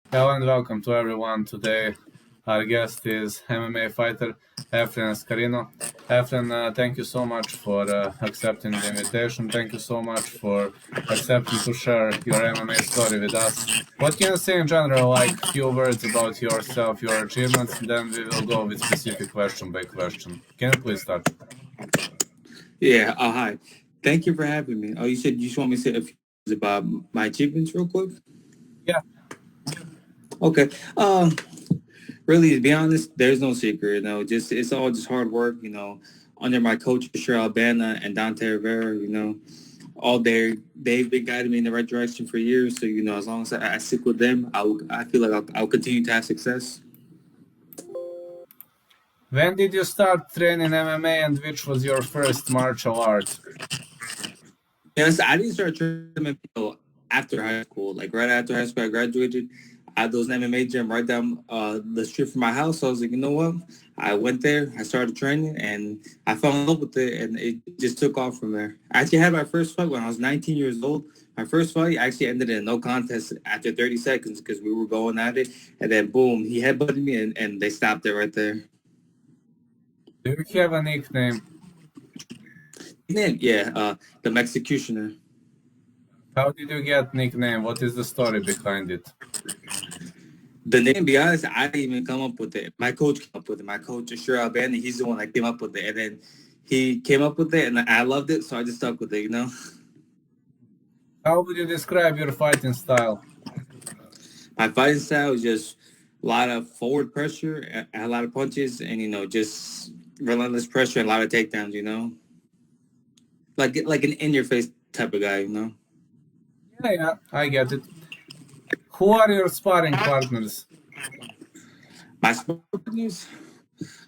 Hello and welcome to everyone. Today, our guest is MMA fighter Efren Escareno. Efren, thank you so much for accepting the invitation. Thank you so much for accepting to share your MMA story with us. What can you say in general, like few words about yourself, your achievements, and then we will go with specific question by question. Can you please start? Yeah. Hi. Thank you for having me. Oh, you said you just want me to say a few words about my achievements real quick? Yeah. Okay. Really, to be honest, there's no secret. Just it's all just hard work. Under my coach Cheryl Albana and Dante Rivera. All they've been guiding me in the right direction for years. So as long as I stick with them, I feel like I'll continue to have success. When did you start training MMA and which was your first martial art? Yes, I didn't start training until after high school. Like right after high school, I graduated. I had those MMA gym right down the street from my house. So I was like, you know what? I went there. I started training, and I fell in love with it, and it just took off from there. I actually had my first fight when I was 19 years old. My first fight actually ended in no contest after 30 seconds because we were going at it, and then boom, he headbutted me, and they stopped it right there. Do you have a nickname? Then yeah, the Executioner. How did you get nickname? What is the story behind it? The name, to be honest, I didn't even come up with it. My coach came up with it. My coach, Ashur Albani, he's the one that came up with it. And then he came up with it, and I loved it, so I just stuck with it. How would you describe your fighting style? My fighting style is just a lot of forward pressure, a lot of punches, and, just relentless pressure and a lot of takedowns. Like an in-your-face type of guy. Yeah, I get it. Who are your sparring partners? My sparring partners,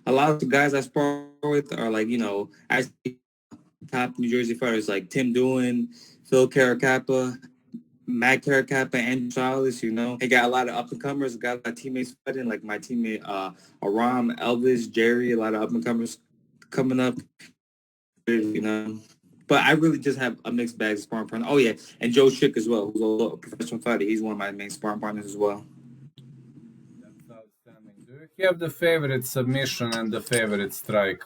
a lot of the guys I spar with are like, actually top New Jersey fighters like Tim Doohan, Phil Caracappa, Matt Caracappa, and Charles. They got a lot of up and comers. Got a lot of teammates fighting, like my teammate Aram, Elvis, Jerry. A lot of up and comers coming up. But I really just have a mixed bag of sparring partners. Oh yeah, and Joe Schick as well, who's a professional fighter. He's one of my main sparring partners as well. That's outstanding. Do you have the favorite submission and the favorite strike?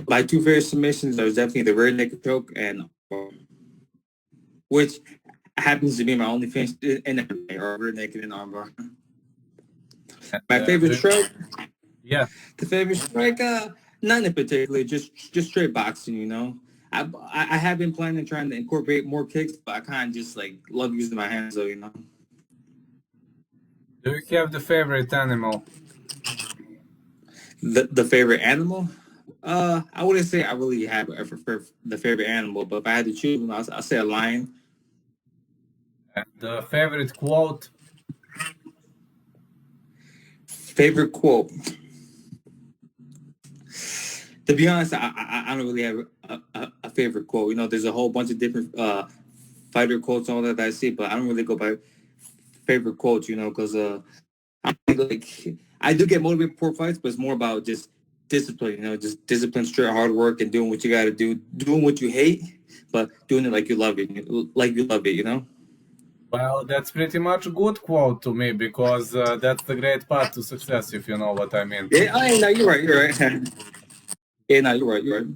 My two favorite submissions are definitely the rear naked choke and which happens to be my only finish in MMA, or rear naked and armbar. My favorite strike, Yeah. the favorite strike, none in particular, just straight boxing. I have been planning on trying to incorporate more kicks, but I kind of just like love using my hands, though. Do you have the favorite animal? The favorite animal, I wouldn't say I really have the favorite animal, but if I had to choose one, I'll say a lion. And the favorite quote? Favorite quote. To be honest, I don't really have a favorite quote. There's a whole bunch of different fighter quotes and all that I see, but I don't really go by favorite quotes. Because I think, like, I do get motivated for fights, but it's more about just discipline. Just discipline, straight hard work, and doing what you got to do, doing what you hate, but doing it like you love it, like you love it. Well, that's pretty much a good quote to me because that's the great path to success, if you know what I mean. Yeah, no, you're right. You're right. Yeah, no, you're right. You're right.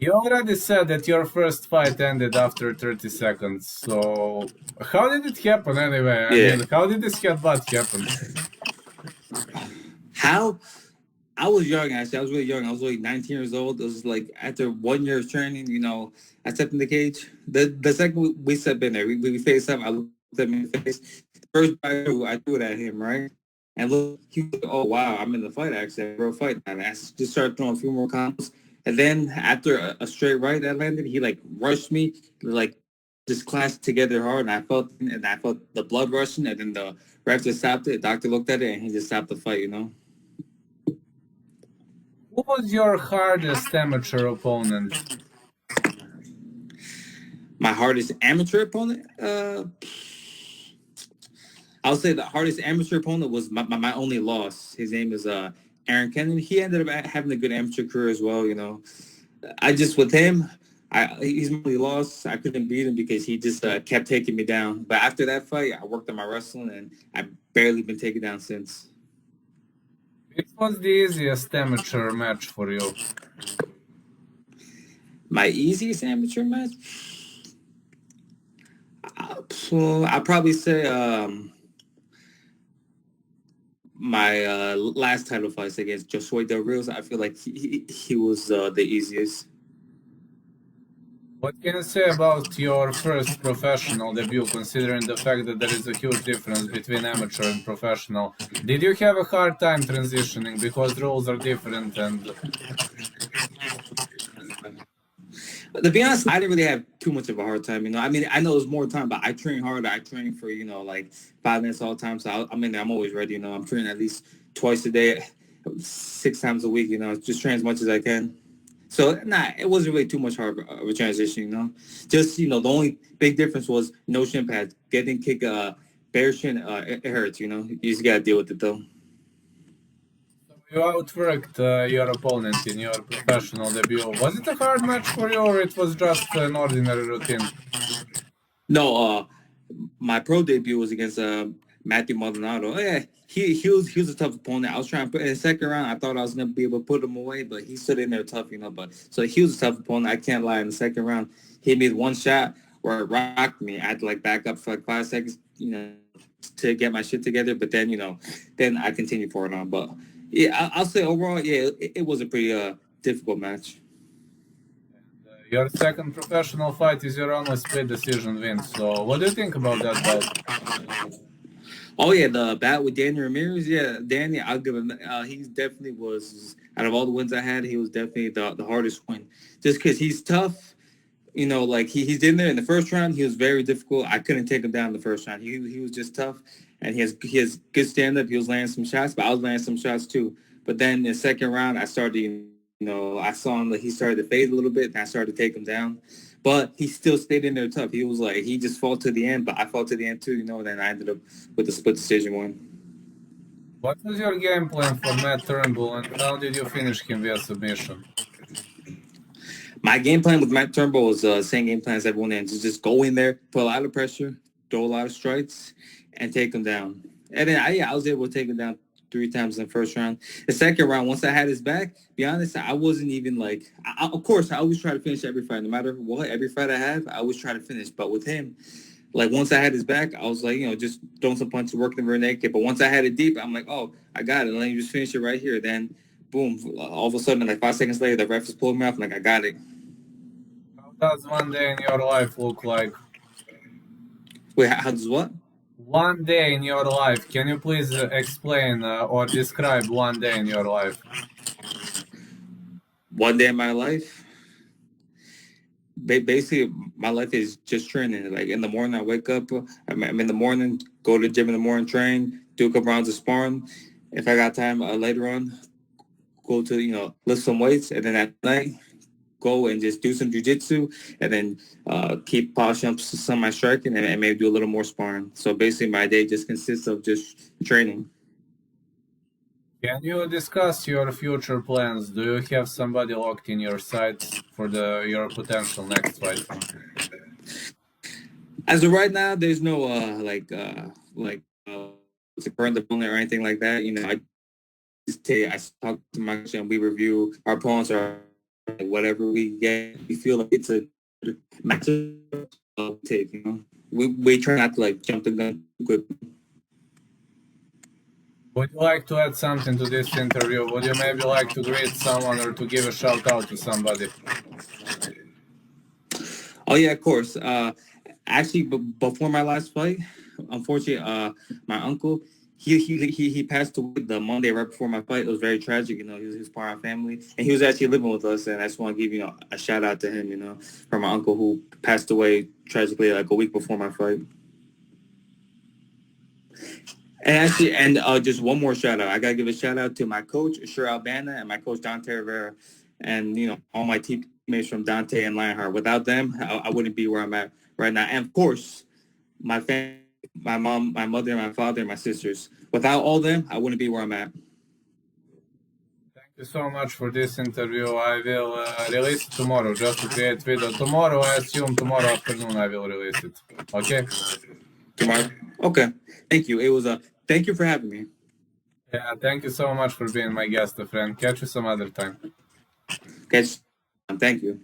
You already said that your first fight ended after 30 seconds. So, how did it happen anyway? I Yeah. mean, how did this headbutt happen? How I was young, actually. I was really young. I was like 19 years old. It was like after 1 year of training, I stepped in the cage. The second we stepped in there, we faced up. I looked him in the face. First I threw it at him, right? And look, he was like, oh, wow, I'm in the fight, actually. Real fight. And I just started throwing a few more combos. And then after a straight right that landed, he like rushed me, like just clashed together hard. And I felt the blood rushing. And then the ref just stopped it. The doctor looked at it and he just stopped the fight. Who was your hardest amateur opponent? My hardest amateur opponent, I would say the hardest amateur opponent was my only loss. His name is Aaron Kennedy. He ended up having a good amateur career as well. I just with him, He's really lost. I couldn't beat him because he just kept taking me down. But after that fight, I worked on my wrestling, and I've barely been taken down since. It was the easiest amateur match for you. My easiest amateur match? I'll probably say my last title fight against Joshua Del Rios. I feel like he was the easiest. What can you say about your first professional debut, considering the fact that there is a huge difference between amateur and professional? Did you have a hard time transitioning because rules are different and... To be honest, I didn't really have too much of a hard time. I mean, I know there's more time, but I train harder. I train for, like 5 minutes all the time. So I'm in there. I'm always ready. I'm training at least twice a day, 6 times a week, just train as much as I can. So, it wasn't really too much hard of a transition, Just, the only big difference was no shin pads. Getting kicked, bare shin, it hurts, You just got to deal with it, though. You outworked your opponent in your professional debut. Was it a hard match for you, or it was just an ordinary routine? No, my pro debut was against Matthew Maldonado. Oh, yeah, he was a tough opponent. I was trying to put in the second round. I thought I was gonna be able to put him away, but he stood in there tough, But so he was a tough opponent. I can't lie. In the second round, he made one shot where it rocked me. I had to back up for 5 seconds, to get my shit together. But then then I continued forward on. But yeah, I'll say overall, yeah, it was a pretty difficult match. Your second professional fight is your only split decision win. So, what do you think about that bout? Oh yeah, the bat with Danny Ramirez. Yeah, Danny, I'll give him. He definitely was out of all the wins I had. He was definitely the hardest win, just because he's tough. Like he's in there in the first round. He was very difficult. I couldn't take him down in the first round. He was just tough, and he has good stand up. He was landing some shots, but I was landing some shots too. But then in the second round, I started. I saw him he started to fade a little bit, and I started to take him down. But he still stayed in there tough. He was he just fought to the end, but I fought to the end too, and then I ended up with the split decision win. What was your game plan for Matt Turnbull, and how did you finish him via submission? My game plan with Matt Turnbull was the same game plan as everyone else. Just go in there, put a lot of pressure, throw a lot of strikes, and take him down. And then I was able to take him down 3 times in the first round. The second round, once I had his back, be honest, I wasn't even of course, I always try to finish every fight. No matter what, every fight I have, I always try to finish. But with him, once I had his back, I was just throwing some punches, working the rear naked. But once I had it deep, I'm oh, I got it. Let me just finish it right here. Then, boom, all of a sudden, 5 seconds later, the ref is pulling me off. I'm I got it. How does one day in your life look like? Wait, how does what? One day in your life. Can you please explain or describe one day in your life? One day in my life? Basically, my life is just training. In the morning, I wake up. I'm in the morning, go to the gym in the morning, train, do a couple rounds of sparring. If I got time later on, go to, lift some weights. And then at night, go and just do some jiu-jitsu, and then keep polishing up some of my striking, and maybe do a little more sparring. So basically, my day just consists of just training. Can you discuss your future plans? Do you have somebody locked in your sights for your potential next fight? As of right now, there's no current opponent or anything like that. I talk to my coach and we review our opponents or whatever we get. We feel like it's a match take. We try not to jump the gun quick. Would you like to add something to this interview? Would you maybe like to greet someone or to give a shout out to somebody? Oh yeah, of course. Actually, before my last fight, unfortunately, my uncle he passed away the Monday right before my fight. It was very tragic. He was part of our family, and he was actually living with us. And I just want to give a shout out to him. For my uncle who passed away tragically a week before my fight. And actually, just one more shout out. I gotta give a shout out to my coach, Sher Albana, and my coach Dante Rivera, and all my teammates from Dante and Lionheart. Without them, I wouldn't be where I'm at right now. And of course, my family, my mom, my mother, my father, and my sisters. Without all them, I wouldn't be where I'm at. Thank you so much for this interview. I will release it tomorrow just to create video. Tomorrow, I assume tomorrow afternoon I will release it. Okay? Tomorrow. Okay. Thank you. It was thank you for having me. Yeah, thank you so much for being my guest, friend. Catch you some other time. Okay. Thank you.